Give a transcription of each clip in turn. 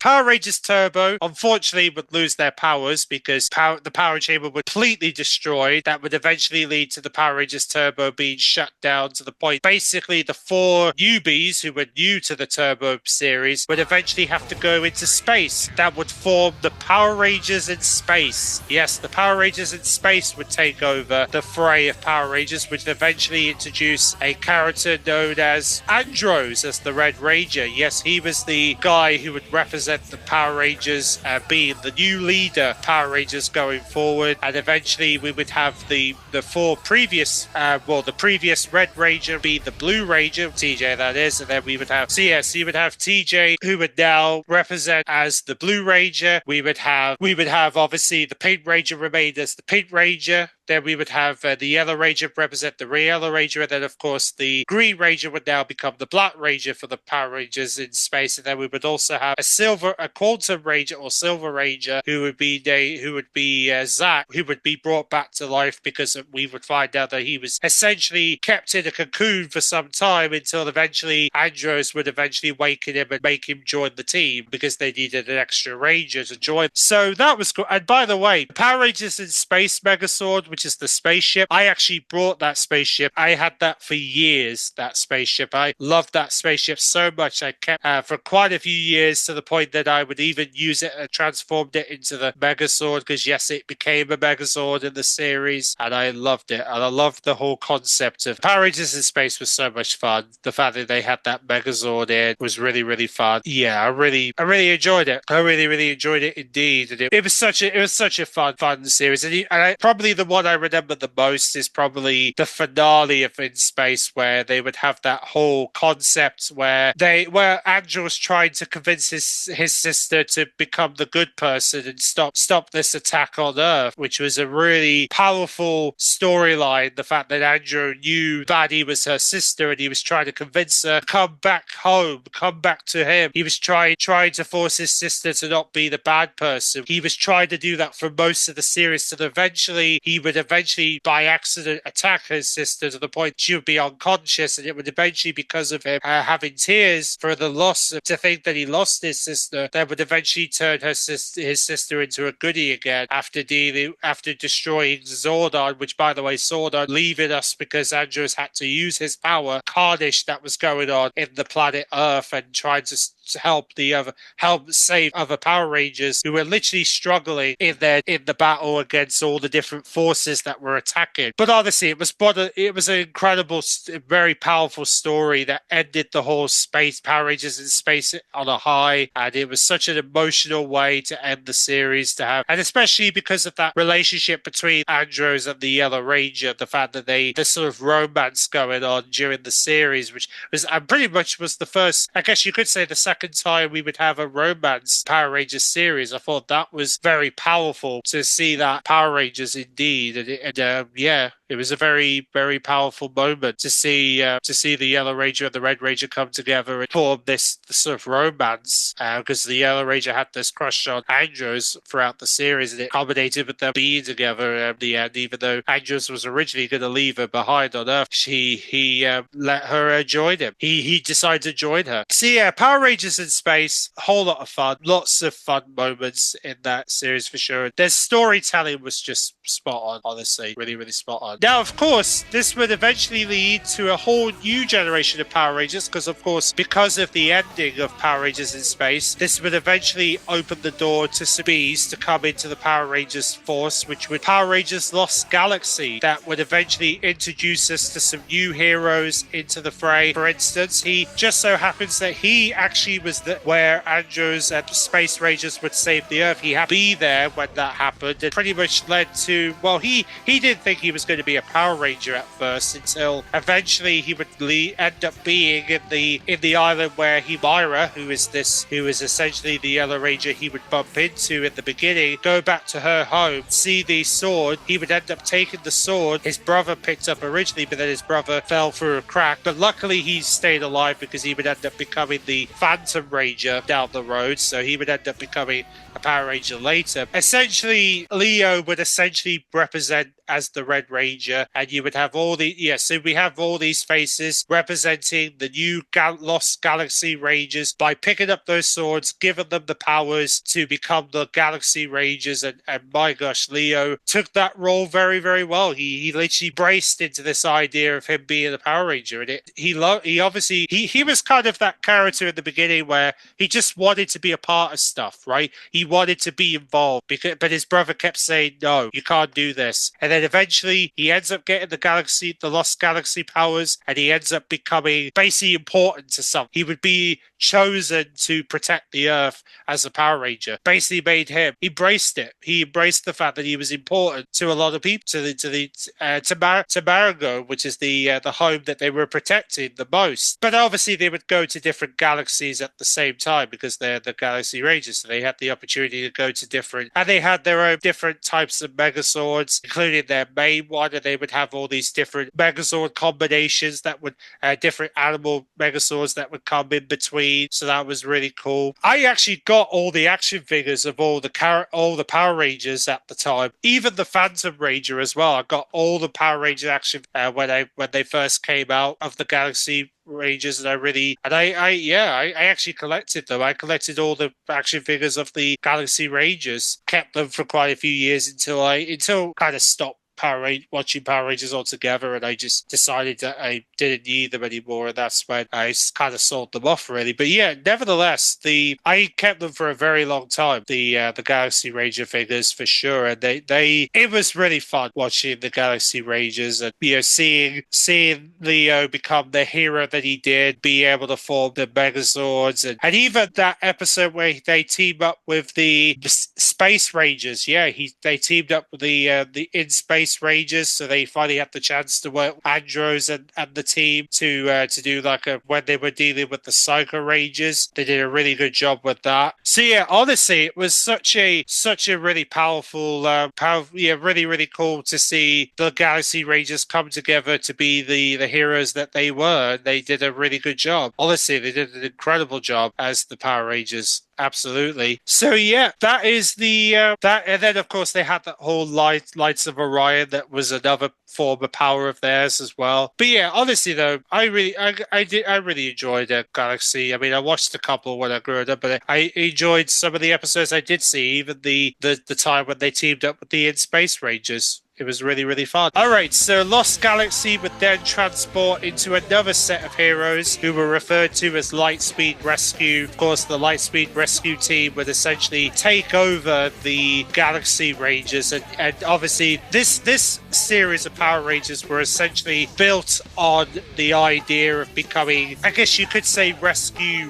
Power Rangers Turbo, unfortunately, would lose their powers because the power chamber would completely destroy. That would eventually lead to the Power Rangers Turbo being shut down to the point. Basically, the 4 newbies who were new to the Turbo series would eventually have to go into space. That would form the Power Rangers in space. Yes, the Power Rangers in space would take over the fray of Power Rangers, which would eventually introduce a character known as Andros as the Red Ranger. Yes, he was the guy who would represent the Power Rangers being the new leader Power Rangers going forward. And eventually we would have the 4 previous, the previous Red Ranger be the Blue Ranger, TJ that is, and then we would have, so yes, you would have TJ who would now represent as the Blue Ranger. We would have obviously the Pink Ranger remain as the Pink Ranger. Then we would have the Yellow Ranger represent the Yellow Ranger, and then of course the Green Ranger would now become the Black Ranger for the Power Rangers in space. And then we would also have a Quantum Ranger or Silver Ranger who would be Zack, who would be brought back to life because we would find out that he was essentially kept in a cocoon for some time until eventually Andros would eventually waken him and make him join the team because they needed an extra Ranger to join. So that was cool. And by the way, Power Rangers in Space Megazord, which is the spaceship, I actually brought that spaceship. I had that for years, that spaceship. I loved that spaceship so much. I kept for quite a few years to the point that I would even use it and transformed it into the Megazord because yes, it became a Megazord in the series and I loved it. And I loved the whole concept of Power Rangers in Space was so much fun. The fact that they had that Megazord in was really, really fun. Yeah, I really enjoyed it. I really enjoyed it indeed. And it was such a fun series. And probably the one I remember the most is probably the finale of In Space, where they would have that whole concept where Andros trying to convince his sister to become the good person and stop this attack on Earth, which was a really powerful storyline. The fact that Andro knew Maddie was her sister and he was trying to convince her come back home, come back to him. He was trying to force his sister to not be the bad person. He was trying to do that for most of the series, so eventually he would by accident attack his sister to the point she would be unconscious, and it would eventually, because of him having tears for the loss to think that he lost his sister, that would eventually turn his sister into a goodie again after destroying Zordon, which by the way, Zordon leaving us because Andros had to use his power carnage that was going on in the planet Earth and trying to help save other Power Rangers who were literally struggling in the battle against all the different forces that were attacking. But honestly, it was an incredible, very powerful story that ended the whole space Power Rangers in Space on a high, and it was such an emotional way to end the series to have, and especially because of that relationship between Andros and the Yellow Ranger, the fact that this sort of romance going on during the series, which was pretty much was the first, I guess you could say, the second time we would have a romance Power Rangers series. I thought that was very powerful to see that Power Rangers indeed, and yeah, it was a very, very powerful moment to see the Yellow Ranger and the Red Ranger come together and form this sort of romance, because the Yellow Ranger had this crush on Andros throughout the series, and it culminated with them being together at the end. Even though Andros was originally going to leave her behind on Earth, he let her join him. He decided to join her. So yeah, Power Rangers in Space, a whole lot of fun, lots of fun moments in that series for sure. Their storytelling was just spot on, honestly, really, really spot on. Now, of course, this would eventually lead to a whole new generation of Power Rangers because of the ending of Power Rangers in Space, this would eventually open the door to some bees to come into the Power Rangers force, which would Power Rangers Lost Galaxy, that would eventually introduce us to some new heroes into the fray. For instance, he just so happens that he actually was where Andros and the Space Rangers would save the Earth. He had to be there when that happened, and pretty much led to, well, he didn't think he was going to be a Power Ranger at first until eventually he would end up being in the island where Myra, who is essentially the Yellow Ranger he would bump into in the beginning, go back to her home, see the sword. He would end up taking the sword his brother picked up originally, but then his brother fell through a crack. But luckily he stayed alive because he would end up becoming the Phantom Ranger down the road, so he would end up becoming a Power Ranger later. Essentially, Leo would essentially represent as the Red Ranger, and you would have so we have all these faces representing the new Lost Galaxy Rangers by picking up those swords, giving them the powers to become the Galaxy Rangers, and my gosh, Leo took that role very, very well. He literally braced into this idea of him being a Power Ranger, and he obviously was kind of that character in the beginning where he just wanted to be a part of stuff, right? He wanted to be involved, but his brother kept saying, no, you can't do this. And then eventually he ends up getting the Lost Galaxy powers, and he ends up becoming basically important to something. He would be chosen to protect the Earth as a Power Ranger. Basically made him, he embraced it. He embraced the fact that he was important to a lot of people, to Marengo, which is the home that they were protecting the most. But obviously they would go to different galaxies at the same time because they're the Galaxy Rangers, so they had the opportunity to go to different, and they had their own different types of Megazords, including their main one, and they would have all these different Megazord combinations that would, different animal Megazords that would come in between, so that was really cool. I actually got all the action figures of all the Power Rangers at the time, even the Phantom Ranger as well. I got all the Power Ranger action when they first came out of the Galaxy Rangers, and I actually collected them. I collected all the action figures of the Galaxy Rangers, kept them for quite a few years until kind of stopped watching Power Rangers altogether, and I just decided that I didn't need them anymore, and that's when I kind of sold them off, really. But yeah, nevertheless, I kept them for a very long time, the Galaxy Ranger figures, for sure, and it was really fun watching the Galaxy Rangers, and seeing Leo become the hero that he did, be able to form the Megazords, and even that episode where they team up with the Space Rangers. Yeah, they teamed up with the In Space Rangers, so they finally had the chance to work with Andros and the team to do when they were dealing with the Psycho Rangers. They did a really good job with that. So yeah, honestly, it was such a really powerful, really, really cool to see the Galaxy Rangers come together to be the heroes that they were. They did a really good job. Honestly, they did an incredible job as the Power Rangers. Absolutely. So yeah, that is and then of course they had that whole Lights of Orion that was another form of power of theirs as well. But yeah, honestly though, I really enjoyed Galaxy. I mean, I watched a couple when I grew up, but I enjoyed some of the episodes I did see, even the time when they teamed up with the In Space Rangers. It was really, really fun. All right, so Lost Galaxy would then transport into another set of heroes who were referred to as Lightspeed Rescue. Of course, the Lightspeed Rescue team would essentially take over the Galaxy Rangers, and obviously this series of Power Rangers were essentially built on the idea of becoming, I guess you could say,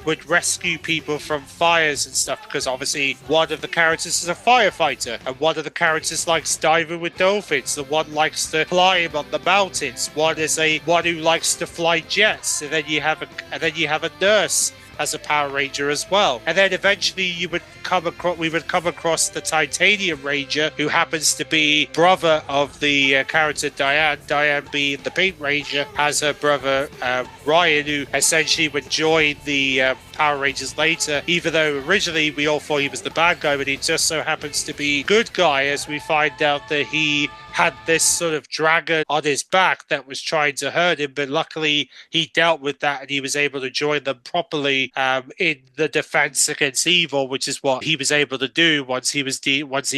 would rescue people from fires and stuff, because obviously one of the characters is a firefighter, and one of the characters likes diving with dolphins. The one likes to climb on the mountains. One is one who likes to fly jets, and then you have a nurse as a Power Ranger as well. And then eventually we would come across the Titanium Ranger, who happens to be brother of the character Diane. Diane being the Pink Ranger, has her brother Ryan, who essentially would join the Power Rangers later, even though originally we all thought he was the bad guy, but he just so happens to be good guy, as we find out that he had this sort of dragon on his back that was trying to hurt him, but luckily he dealt with that and he was able to join them properly in the defense against evil, which is what he was able to do once he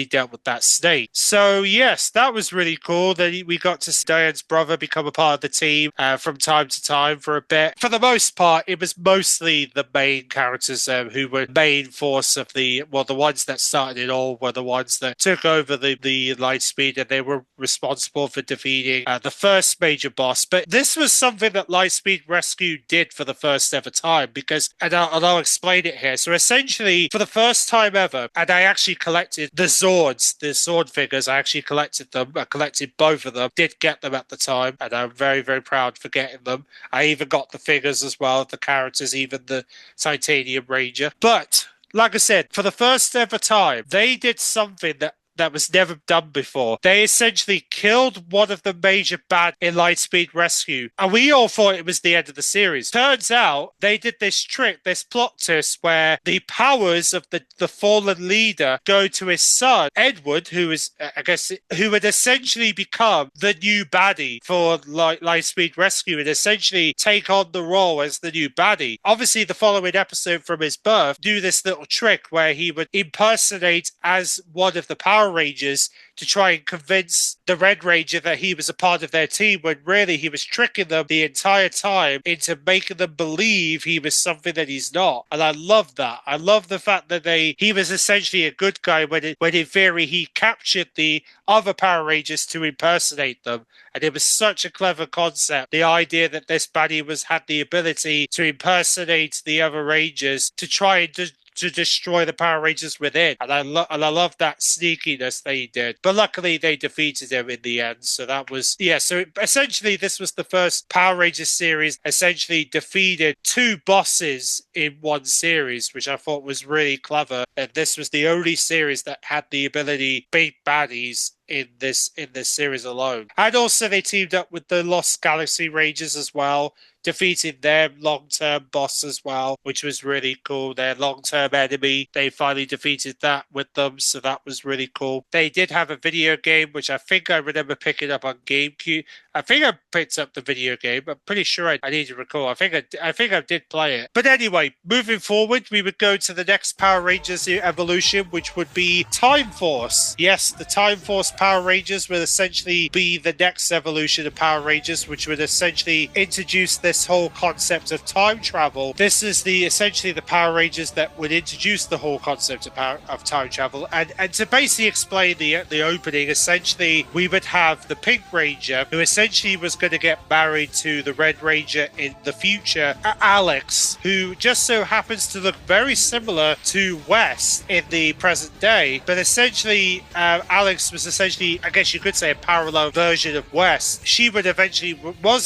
dealt with that snake. So yes, that was really cool that we got to see Diane's brother become a part of the team from time to time for a bit. For the most part, it was mostly the main characters who were main force of the ones that started it all were the ones that took over the Lightspeed, and they were responsible for defeating the first major boss. But this was something that Lightspeed Rescue did for the first ever time, because, and I'll explain it here. So essentially, for the first time ever, and I actually collected the Zords, the sword figures. I actually collected them. I collected both of them. Did get them at the time, and I'm very, very proud for getting them. I even got the figures as well, the characters, even the Titanium Ranger. But like I said, for the first ever time, they did something that that was never done before. They essentially killed one of the major bad in Lightspeed Rescue, and we all thought it was the end of the series. Turns out they did this trick, this plot twist, where the powers of the fallen leader go to his son, Edward, who is, I guess, who would essentially become the new baddie for Lightspeed Rescue and essentially take on the role as the new baddie. Obviously, the following episode from his birth do this little trick where he would impersonate as one of the Power Rangers to try and convince the Red Ranger that he was a part of their team, when really he was tricking them the entire time into making them believe he was something that he's not. And I love that. I love the fact that he was essentially a good guy when in theory he captured the other Power Rangers to impersonate them. And it was such a clever concept. The idea that this baddie had the ability to impersonate the other Rangers to try and to destroy the Power Rangers within. And I love that sneakiness they did. But luckily, they defeated him in the end. So that was, so essentially, this was the first Power Rangers series essentially defeated two bosses in one series, which I thought was really clever. And this was the only series that had the ability to beat baddies in this series alone. And also they teamed up with the Lost Galaxy Rangers as well, defeating their long-term boss as well, which was really cool. Their long-term enemy, they finally defeated that with them, so that was really cool. They did have a video game, which I think I remember picking up on GameCube. I think I picked up the video game. I'm pretty sure I need to recall. I think I did play it. But anyway, moving forward, we would go to the next Power Rangers evolution, which would be Time Force. Yes, the Time Force Power Rangers would essentially be the next evolution of Power Rangers, which would essentially introduce this whole concept of time travel. This is essentially the Power Rangers that would introduce the whole concept of time travel. And to basically explain the opening, essentially we would have the Pink Ranger, who essentially was going to get married to the Red Ranger in the future, Alex, who just so happens to look very similar to West in the present day. But essentially, Alex was essentially, I guess you could say, a parallel version of West. She was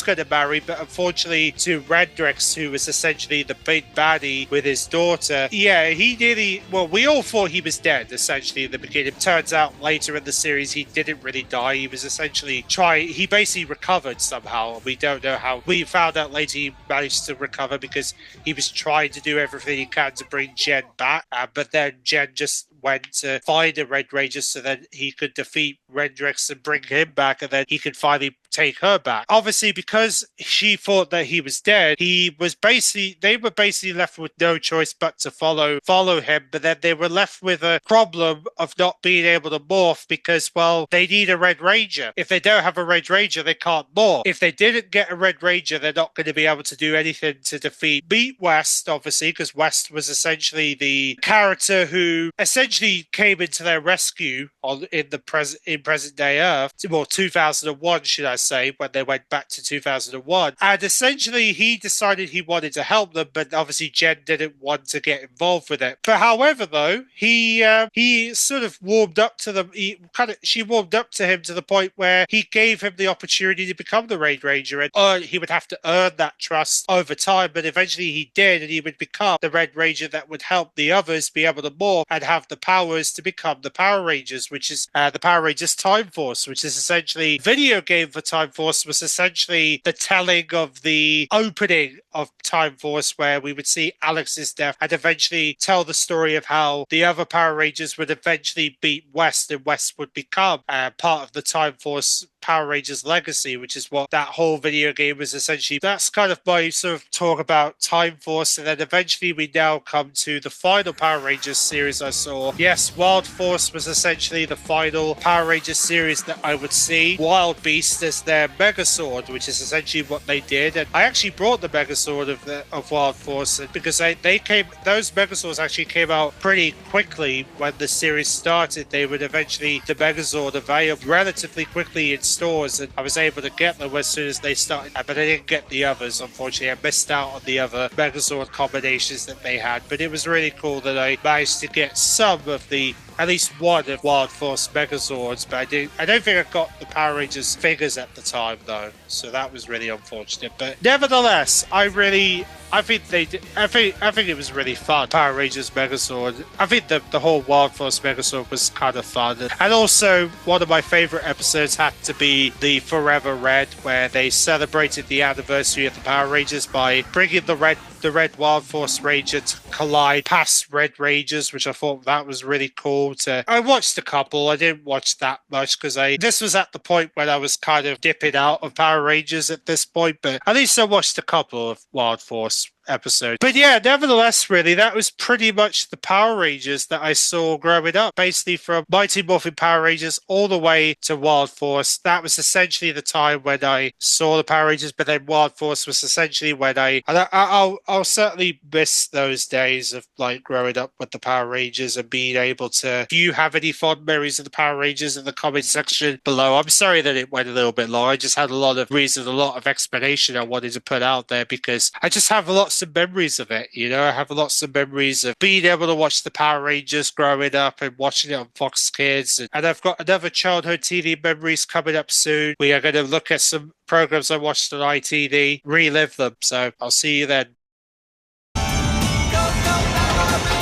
going to marry, but unfortunately to Redrix, who was essentially the big baddie with his daughter. Yeah, we all thought he was dead, essentially, in the beginning. Turns out later in the series, he didn't really die. He was essentially he basically recovered somehow. We don't know how. We found out later he managed to recover because he was trying to do everything he can to bring Jen back. But then Jen just went to find a Red Ranger so that he could defeat Redrix and bring him back, and then he could finally take her back. Obviously, because she thought that he was dead, they were basically left with no choice but to follow him. But then they were left with a problem of not being able to morph because, well, they need a Red Ranger. If they don't have a Red Ranger, they can't morph. If they didn't get a Red Ranger, they're not going to be able to do anything to beat West, obviously, because West was essentially the character who essentially came into their rescue in present day Earth, well, 2001, should I say, when they went back to 2001. And essentially, he decided he wanted to help them, but obviously Jen didn't want to get involved with it. But however, though, he sort of warmed up to them. She warmed up to him to the point where he gave him the opportunity to become the Red Ranger, and he would have to earn that trust over time. But eventually, he did, and he would become the Red Ranger that would help the others be able to morph and have the powers to become the Power Rangers, which is the Power Rangers Time Force, which is essentially video game for Time Force, was essentially the telling of the opening of Time Force, where we would see Alex's death and eventually tell the story of how the other Power Rangers would eventually beat West, and West would become part of the Time Force Power Rangers legacy, which is what that whole video game was essentially. That's kind of my sort of talk about Time Force, and then eventually we now come to the final Power Rangers series I saw. Yes, Wild Force was essentially the final Power Rangers series that I would see. Wild Beast as their Megazord, which is essentially what they did, and I actually brought the Megazord of Wild Force because those Megazords actually came out pretty quickly when the series started. They would eventually, the Megazord available relatively quickly in stores, and I was able to get them as soon as they started, but I didn't get the others, unfortunately. I missed out on the other Megazord combinations that they had, but it was really cool that I managed to get some of at least one of Wild Force Megazords, but I don't think I got the Power Rangers figures at the time though, so that was really unfortunate. But nevertheless, I really I think they did. I think it was really fun. Power Rangers Megazord. I think the whole Wild Force Megazord was kind of fun. And also, one of my favorite episodes had to be the Forever Red, where they celebrated the anniversary of the Power Rangers by bringing the Red Wild Force Ranger to collide past Red Rangers, which I thought that was really cool. I watched a couple. I didn't watch that much because this was at the point when I was kind of dipping out of Power Rangers at this point, but at least I watched a couple of Wild Force episode. But yeah, nevertheless, really, that was pretty much the Power Rangers that I saw growing up. Basically, from Mighty Morphin Power Rangers all the way to Wild Force. That was essentially the time when I saw the Power Rangers, but then Wild Force was essentially when I'll certainly miss those days of like growing up with the Power Rangers and being able to. Do you have any fond memories of the Power Rangers in the comment section below? I'm sorry that it went a little bit long. I just had a lot of reasons, a lot of explanation I wanted to put out there because I just have lots of memories of it. I have lots of memories of being able to watch the Power Rangers growing up and watching it on Fox Kids. And I've got another childhood TV memories coming up soon. We are going to look at some programs I watched on ITV, relive them. So I'll see you then. Go, go, Power Rangers!